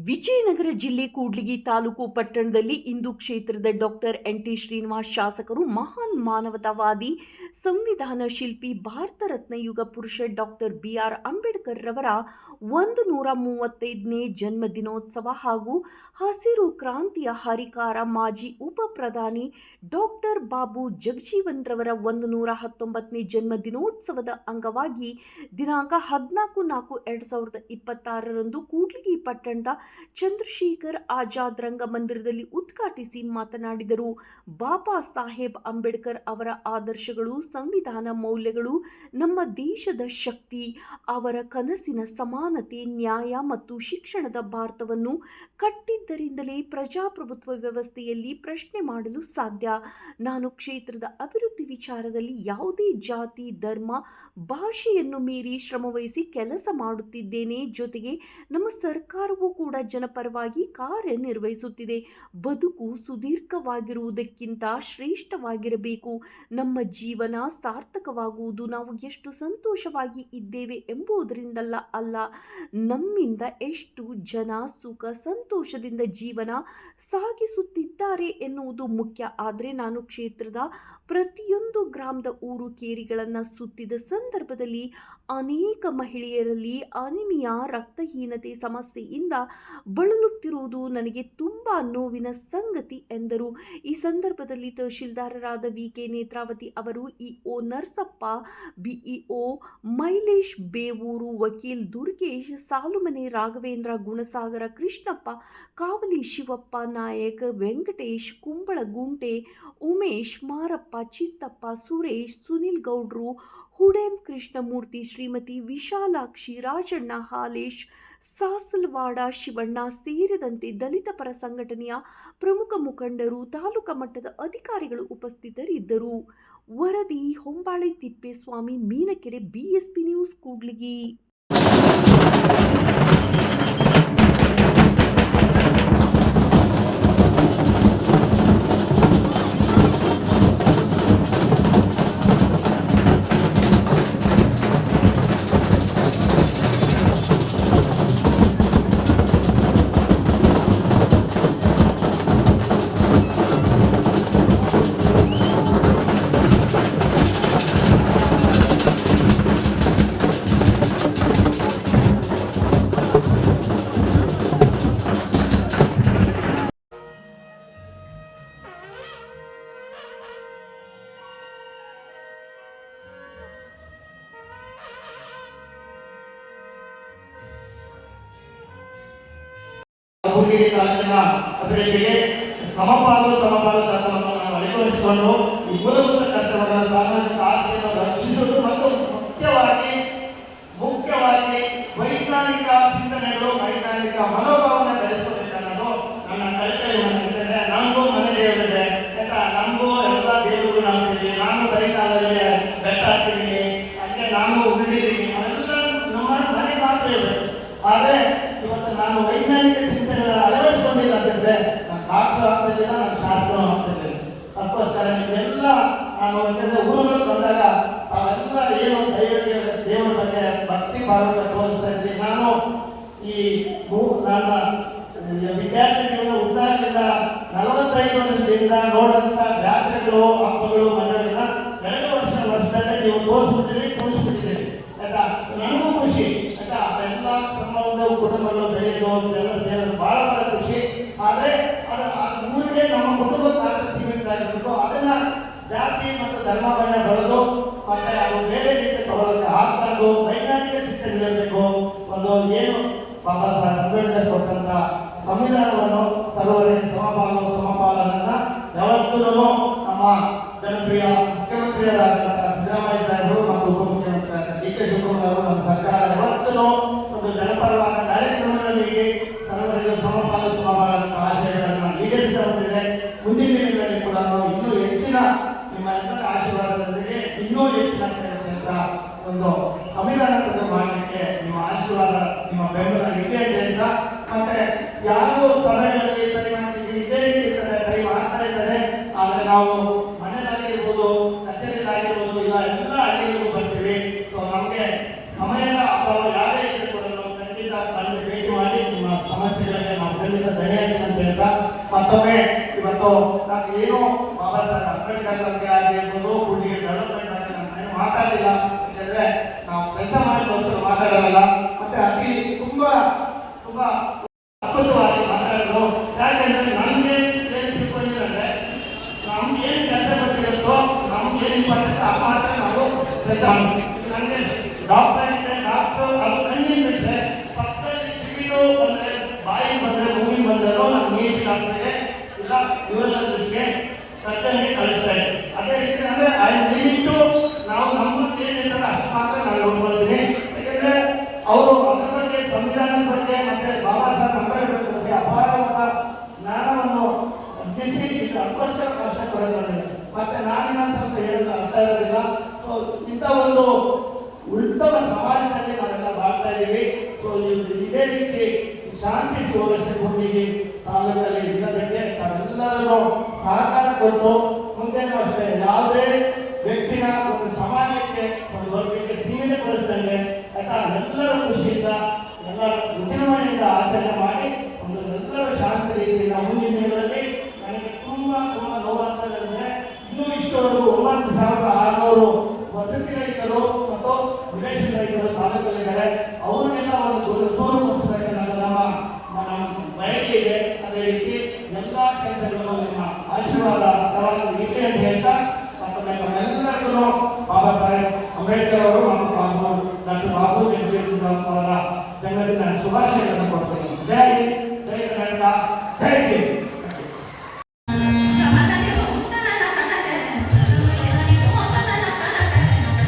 ವಿಜಯನಗರ ಜಿಲ್ಲೆ ಕೂಡ್ಲಿಗಿ ತಾಲೂಕು ಪಟ್ಟಣದಲ್ಲಿ ಇಂದು ಕ್ಷೇತ್ರದ ಡಾಕ್ಟರ್ ಎನ್.ಟಿ. ಶ್ರೀನಿವಾಸ್ ಶಾಸಕರು, ಮಹಾನ್ ಮಾನವತಾವಾದಿ, ಸಂವಿಧಾನ ಶಿಲ್ಪಿ, ಭಾರತ ರತ್ನ ಯುಗ ಪುರುಷ ಡಾಕ್ಟರ್ ಬಿ.ಆರ್. ಅಂಬೇಡ್ಕರ್ ರವರ 135ನೇ ಜನ್ಮ ದಿನೋತ್ಸವ ಹಾಗೂ ಹಸಿರು ಕ್ರಾಂತಿಯ ಹರಿಕಾರ ಮಾಜಿ ಉಪ ಪ್ರಧಾನಿ ಡಾಕ್ಟರ್ ಬಾಬು ಜಗಜೀವನ್ ರವರ 119ನೇ ಜನ್ಮ ದಿನೋತ್ಸವದ ಅಂಗವಾಗಿ ದಿನಾಂಕ 14/4/2026ರಂದು ಕೂಡ್ಲಿಗಿ ಪಟ್ಟಣದ ಚಂದ್ರಶೇಖರ್ ಆಜಾದ್ ರಂಗಮಂದಿರದಲ್ಲಿ ಉದ್ಘಾಟಿಸಿ ಮಾತನಾಡಿದರು. ಬಾಬಾ ಸಾಹೇಬ್ ಅಂಬೇಡ್ಕರ್ ಅವರ ಆದರ್ಶಗಳು, ಸಂವಿಧಾನ ಮೌಲ್ಯಗಳು ನಮ್ಮ ದೇಶದ ಶಕ್ತಿ. ಅವರ ಕನಸಿನ ಸಮಾನತೆ, ನ್ಯಾಯ ಮತ್ತು ಶಿಕ್ಷಣದ ಭಾರತವನ್ನು ಕಟ್ಟಿದ್ದರಿಂದಲೇ ಪ್ರಜಾಪ್ರಭುತ್ವ ವ್ಯವಸ್ಥೆಯಲ್ಲಿ ಪ್ರಶ್ನೆ ಮಾಡಲು ಸಾಧ್ಯ. ನಾನು ಕ್ಷೇತ್ರದ ಅಭಿವೃದ್ಧಿ ವಿಚಾರದಲ್ಲಿ ಯಾವುದೇ ಜಾತಿ, ಧರ್ಮ, ಭಾಷೆಯನ್ನು ಮೀರಿ ಶ್ರಮವಹಿಸಿ ಕೆಲಸ ಮಾಡುತ್ತಿದ್ದೇನೆ. ಜೊತೆಗೆ ನಮ್ಮ ಸರ್ಕಾರವೂ ಕೂಡ ಜನಪರವಾಗಿ ಕಾರ್ಯನಿರ್ವಹಿಸುತ್ತಿದೆ. ಬದುಕು ಸುದೀರ್ಘವಾಗಿರುವುದಕ್ಕಿಂತ ಶ್ರೇಷ್ಠವಾಗಿರಬೇಕು. ನಮ್ಮ ಜೀವನ ಸಾರ್ಥಕವಾಗುವುದು ನಾವು ಎಷ್ಟು ಸಂತೋಷವಾಗಿ ಇದ್ದೇವೆ ಎಂಬುದರಿಂದಲ್ಲ ಅಲ್ಲ, ನಮ್ಮಿಂದ ಎಷ್ಟು ಜನ ಸುಖ ಸಂತೋಷದಿಂದ ಜೀವನ ಸಾಗಿಸುತ್ತಿದ್ದಾರೆ ಎನ್ನುವುದು ಮುಖ್ಯ. ಆದರೆ ನಾನು ಕ್ಷೇತ್ರದ ಪ್ರತಿಯೊಂದು ಗ್ರಾಮದ ಊರು ಕೇರಿಗಳನ್ನು ಸುತ್ತಿದ ಸಂದರ್ಭದಲ್ಲಿ ಅನೇಕ ಮಹಿಳೆಯರಲ್ಲಿ ಅನಿಮಿಯಾ, ರಕ್ತಹೀನತೆ ಸಮಸ್ಯೆಯಿಂದ ಬಳಲುತ್ತಿರುವುದು ನನಗೆ ತುಂಬಾ ನೋವಿನ ಸಂಗತಿ ಎಂದರು. ಈ ಸಂದರ್ಭದಲ್ಲಿ ತಹಶೀಲ್ದಾರರಾದ ವಿ.ಕೆ. ನೇತ್ರಾವತಿ ಅವರು, ಇಒ ನರಸಪ್ಪ, ಬಿಇಒ ಮೈಲೇಶ್ ಬೇವೂರು, ವಕೀಲ್ ದುರ್ಗೇಶ್, ಸಾಲುಮನೆ ರಾಘವೇಂದ್ರ, ಗುಣಸಾಗರ ಕೃಷ್ಣಪ್ಪ, ಕಾವಲಿ ಶಿವಪ್ಪ ನಾಯಕ್, ವೆಂಕಟೇಶ್, ಕುಂಬಳಗುಂಟೆ, ಉಮೇಶ್, ಮಾರಪ್ಪ, ಚಿತ್ತಪ್ಪ, ಸುರೇಶ್, ಸುನಿಲ್ ಗೌಡ್ರು, ಹುಡೇಂ ಕೃಷ್ಣಮೂರ್ತಿ, ಶ್ರೀಮತಿ ವಿಶಾಲಾಕ್ಷಿ, ರಾಜಣ್ಣ, ಹಾಲೇಶ್, ಸಾಸಲವಾಡ ಶಿವಣ್ಣ ಸೇರಿದಂತೆ ದಲಿತ ಪರ ಸಂಘಟನೆಯ ಪ್ರಮುಖ ಮುಖಂಡರು, ತಾಲೂಕಾ ಮಟ್ಟದ ಅಧಿಕಾರಿಗಳು ಉಪಸ್ಥಿತರಿದ್ದರು. ವರದಿ ಹೊಂಬಾಳೆ ತಿಪ್ಪೇಸ್ವಾಮಿ, ಮೀನಕೆರೆ, ಬಿಎಸ್ಪಿ ನ್ಯೂಸ್, ಕೂಡ್ಲಿಗಿ. ಕೂಡ್ಲಿಗಿ ತಾಲೂಕಿನ ಅಭಿವೃದ್ಧಿಗೆ ಸಮಪಾಲು ತತ್ವವನ್ನು ನಾವು ಅಳವಡಿಸಿಕೊಂಡು ಈ ಮೂಲಭೂತ ಕರ್ತವ್ಯಗಳ ಸಾಮಾಜಿಕ ಆಸ್ತಿಯನ್ನು ರಕ್ಷಿಸುವುದು ಮತ್ತು ಮುಖ್ಯವಾಗಿ ವೈಜ್ಞಾನಿಕ ಚಿಂತನೆಗಳು, ವೈಜ್ಞಾನಿಕ ಮನೋಭಾವನೆ ಬೆಳೆಸಬೇಕನ್ನೋದು ನನ್ನ ಕಳಕಳಿಯಾಗಿದೆ. ನಮಗೂ ಮನೆ ದೇವರಿದೆ, ನಮಗೂ ಎಲ್ಲ ದೇವರು ನಾವಿದ್ದೀವಿ. ನಾನು ಬರಿಗಾಲದಲ್ಲಿ ಬೆಟ್ಟ ಹಾಕಿದ್ದೀನಿ, ಹಾಗೆ ನಾನು ಉಳಿದಿದ್ದೀನಿ, ಅವೆಲ್ಲ ನಮ್ಮ ಮನೆ ಮಾತ್ರ ಇರಬೇಕು. ಆದರೆ ಇವತ್ತು ನಾನು ವೈಜ್ಞಾನಿಕ ಚಿಂತನೆಗಳ ಅಳವಡಿಸಿಕೊಂಡಿಲ್ಲ ಅಂತಂದ್ರೆ ನಾನು ಡಾಕ್ಟರ್ ಆಗ್ತಿದ್ದಿಲ್ಲ, ನಾನು ಶಾಸ್ತ್ರ ಆಗ್ತಿದ್ದಿಲ್ಲ. ಅದಕ್ಕೋಸ್ಕರ ನೀವೆಲ್ಲ ನಾನು ಊರುಗಳು ಬಂದಾಗ ಅವೆಲ್ಲ ಏನು ದೇವರ ಬಗ್ಗೆ ಭಕ್ತಿ ಭಾವನೆ ತೋರಿಸ್ತಾ ಇದ್ರಿ. ನಾನು ಈ ನನ್ನ ವಿದ್ಯಾರ್ಥಿ ಜೀವನ ಉದ್ದಾರದಿಂದ 45 ವರ್ಷದಿಂದ ನೋಡಿದಂಥ ಜಾತ್ರೆಗಳು, ಹಬ್ಬಗಳು, ಮನೆಗಳನ್ನ 2 ವರ್ಷದಲ್ಲಿ ನೀವು ತೋರಿಸ್ಬಿಟ್ಟಿರಿ, ತೋರಿಸ್ಬಿಟ್ಟಿದ್ದೀರಿ. ಆಯ್ತಾ, ನನಗೂ ಖುಷಿ. ಆಯ್ತಾ, ಎಲ್ಲ ಸಂಬಂಧ ಕುಟುಂಬಗಳು ಬೆಳೆಯೋದು ಎಲ್ಲ ಸೇರೋದು ಬಹಳ ಖುಷಿ. ಆದರೆ ಅದು ಊರಿಗೆ ನಮ್ಮ ಕುಟುಂಬದ ಮಾತ್ರ ಸೀಮಿತವಾಗಿರಬೇಕು. ಅದನ್ನ ಜಾತಿ ಮತ್ತು ಧರ್ಮವನ್ನ ಬೆಳೆದು ಮತ್ತೆ ಅದು ಬೇರೆ ರೀತಿ ತಗೊಳ್ಳೋಕೆ ಹಾಕಬಾರ್ದು. ವೈಜ್ಞಾನಿಕ ಚಿಂತನೆ ಇರಬೇಕು. ಒಂದು ಏನು ಬಾಬಾ ಸಾಹೇಬ್ ಅಂಬೇಡ್ಕರ್ ಕೊಟ್ಟಂತ ಸಂವಿಧಾನವನ್ನು ಸರ್ವರಿಗೆ ಸಮಪಾಲನನ್ನ ಯಾವತ್ತೂ ನಮ್ಮ ಜನಪ್ರಿಯ ಮುಖ್ಯಮಂತ್ರಿಯರಾದಂತಹ ಸಿದ್ದರಾಮಯ್ಯ ಸಾಹೇಬರು ಮತ್ತು ಉಪಮುಖ್ಯಮಂತ್ರಿಯಾದ ಡಿ.ಕೆ. ಶಿವಕುಮಾರ್ ಅವರು ನಮ್ಮ ಸರ್ಕಾರ ಯಾವತ್ತೂ ಒಂದು ಜನಪರವಾದ ಕಾರ್ಯಕ್ರಮಗಳಿಗೆ ಸರ್ವರಿಗೆ ಸಮಪಾಲನ ಆಶಯಗಳನ್ನು ಈಡೇರಿಸ್ತಾ ಬಂದಿದೆ. ಮುಂದಿನ ದಿನಗಳಲ್ಲಿ ಕೂಡ ಇನ್ನೂ ಹೆಚ್ಚಿನ ನಿಮ್ಮ ಎಲ್ಲರ ಆಶೀರ್ವಾದದೊಂದಿಗೆ ಇನ್ನೂ ಹೆಚ್ಚಿನ ಕೆಲಸ ಒಂದು ಸಂವಿಧಾನ ಮಾಡಲಿಕ್ಕೆ ನಿಮ್ಮ ಆಶೀರ್ವಾದ, ನಿಮ್ಮ ಬೆಂಬಲ ಇದೆ ಅಂತ. ಮತ್ತೆ ಯಾರು ಸಭೆಗಳಲ್ಲಿ ಇದೇ ರೀತಿ ಇರ್ತದೆ, ಟೈಮ್ ಆಗ್ತಾ ಇರ್ತದೆ. ಆದರೆ ನಾವು ಮನೆಯಲ್ಲಾಗಿರ್ಬೋದು, ಕಚೇರಿಯಲ್ಲಾಗಿರ್ಬೋದು, ಇಲ್ಲ ಎಲ್ಲ ಹಳ್ಳಿಗಳಿಗೂ ಬರ್ತೀವಿ. ಸೊ ನಮಗೆ ಸಮಯದ ಅಭಾವ ಯಾರೇ ಇದ್ರೂ ಕೂಡ ನಾವು ಖಂಡಿತ ಭೇಟಿ ಮಾಡಿ ನಿಮ್ಮ ಸಮಸ್ಯೆಗಳಿಗೆ ಖಂಡಿತ ಧನ್ಯವಾದ ಅಂತ ಹೇಳ್ತಾ ಮತ್ತೊಮ್ಮೆ ಇವತ್ತು ನಾನು ಏನು ಬಾಬಾ ಸಾಹೇಬ್ ಅಂಬೇಡ್ಕರ್ ಬಗ್ಗೆ ಆಗಿರ್ಬೋದು ಕೂಡ್ಲಿಗಿ ಡೆವಲಪ್ಮೆಂಟ್ ಬಗ್ಗೆ ನಾನು ಏನು ಮಾತಾಡಿಲ್ಲ. ಯಾಕಂದ್ರೆ ನಾವು ಕೆಲಸ ಮಾಡಿದೋಸ್ಕರ ಮಾತಾಡೋಲ್ಲ. ಮತ್ತೆ ಅತಿ ತುಂಬಾ ಅದ್ಭುತವಾಗಿ ಮಾತಾಡಿದ್ರು. ಯಾಕಂದ್ರೆ ನಮ್ಗೆ ಏನು ತಿಳ್ಕೊಂಡಿದ್ರೆ ನಮ್ಗೆ ಏನು ಕೆಲಸ ಗೊತ್ತಿರುತ್ತೋ ನಮ್ಗೆ ಏನು ಇಂಪಾರ್ಟೆಂಟ್ ಆ ಮಾತ್ರ ನಾವು ಕೆಲಸ ಮಾಡ್ತೀವಿ. ನನಗೆ ಡಾಕ್ಟರ್ ಇದೆ, ಡಾಕ್ಟರ್ ಅದು ಕಣ್ಣಿಗೆ ಬಿಟ್ಟರೆ ಪಕ್ಕದಲ್ಲಿ ಕಿವಿದು ಬಂದರೆ ಬಾಯಿ ಬಂದರೆ ಮೂವಿ ಬಂದರೂ ನಾವು ನೀಟ್ ಡಾಕ್ಟರ್ಗೆ ಇಲ್ಲ ನ್ಯೂರಾಲಜಿಸ್ಟ್ಗೆ ಸರ್ಜನ್ಗೆ ಕಳಿಸ್ತಾರೆ. ಅದೇ ರೀತಿ ಅಂದರೆ ದಯವಿಟ್ಟು ನಾವು ನಮ್ಮದು ಏನಿರ್ತಲ್ಲ ಅಷ್ಟು ಮಾತ್ರ ನಾನು ನೋಡ್ಕೊಳ್ತೀನಿ. ಯಾಕೆಂದರೆ ಅವರು ಅದರ ಬಗ್ಗೆ ಸಂವಿಧಾನದ ಬಗ್ಗೆ ಮತ್ತು ಬಾಬಾ ಸಾಹೇಬ್ ಅಂಬೇಡ್ಕರ್ ಬಗ್ಗೆ ಅಪಾರವಾದ ಜ್ಞಾನವನ್ನು ಅರ್ಜಿಸಿ ಇದು ಅದಕ್ಕೋಸ್ಕರ ಕಷ್ಟ ಪಡೆದಿದ್ದಾರೆ. ಮತ್ತು ನಾನಿನ್ನ ಸ್ವಲ್ಪ ಹೇಳೋದು ಅರ್ಥ ಇರೋದಿಲ್ಲ. ಸೊ ಇಂಥ ಒಂದು ಉತ್ತಮ ಸಮಾಜದಲ್ಲಿ ನಾವೆಲ್ಲ ಬಾಳ್ತಾ ಇದ್ದೀವಿ. ಸೊ ಇದೇ ರೀತಿ ಶಾಂತಿ ಸುವ್ಯವಸ್ಥೆ ಕೂಡ್ಲಿಗಿ ತಾಲೂಕಲ್ಲಿ ಇಲ್ಲದಂತೆ ತಾವೆಲ್ಲರೂ ಸಹಕಾರ ಕೊಟ್ಟು ಮುಂದೆನೂ ಅಷ್ಟೇ ಯಾವುದೇ ವ್ಯಕ್ತಿನ ಒಂದು ಸಮಾಜಕ್ಕೆ ಒಂದು ವರ್ಗಕ್ಕೆ ಸೀಮಿತಗೊಳಿಸಿದಂಗೆ ಎಲ್ಲರೂ ಖುಷಿಯಿಂದ ಎಲ್ಲರೂ ವಿಜೃಂಭಣೆಯಿಂದ ಆಚರಣೆ ಮಾಡಿ ಒಂದು ಎಲ್ಲರೂ ಶಾಂತಿ ರೀತಿಯಿಂದ ಮುಂದಿನ ದಿನಗಳಲ್ಲಿ ನನಗೆ ತುಂಬ ನೋವಾಗ್ತದೆ. ಅಂದರೆ ಇನ್ನೂ ಇಷ್ಟವರೆಗೂ 9,600 ವಸತಿ ರೈತರು ಮತ್ತು ವಿದೇಶಿ ರೈತರು ತಾಲೂಕಲ್ಲಿದ್ದಾರೆ. ಅವ್ರಿಗೆಲ್ಲ ಒಂದು ಸೂರು ಮುಗಿಸಬೇಕನ್ನೋದು ನಮ್ಮ ಬಯಕೆ ಇದೆ. ಅದೇ ರೀತಿ ಎಲ್ಲ ಕೆಲಸಗಳು ನಿಮ್ಮ ಆಶೀರ್ವಾದ ಇದೆ ಅಂತ ಹೇಳ್ತಾ ಮತ್ತೊಮ್ಮೆ ನಮ್ಮೆಲ್ಲರಿಗೂ ಬಾಬಾ ಸಾಹೇಬ್ ಅಂಬೇಡ್ಕರ್ ಅವರು ಮತ್ತು ಡಾಕ್ಟರ್ ಬಾಬು ಜಗಜೀವನ್ ಅವರ ಜನ್ಮದಿನ ಶುಭಾಶಯಗಳು.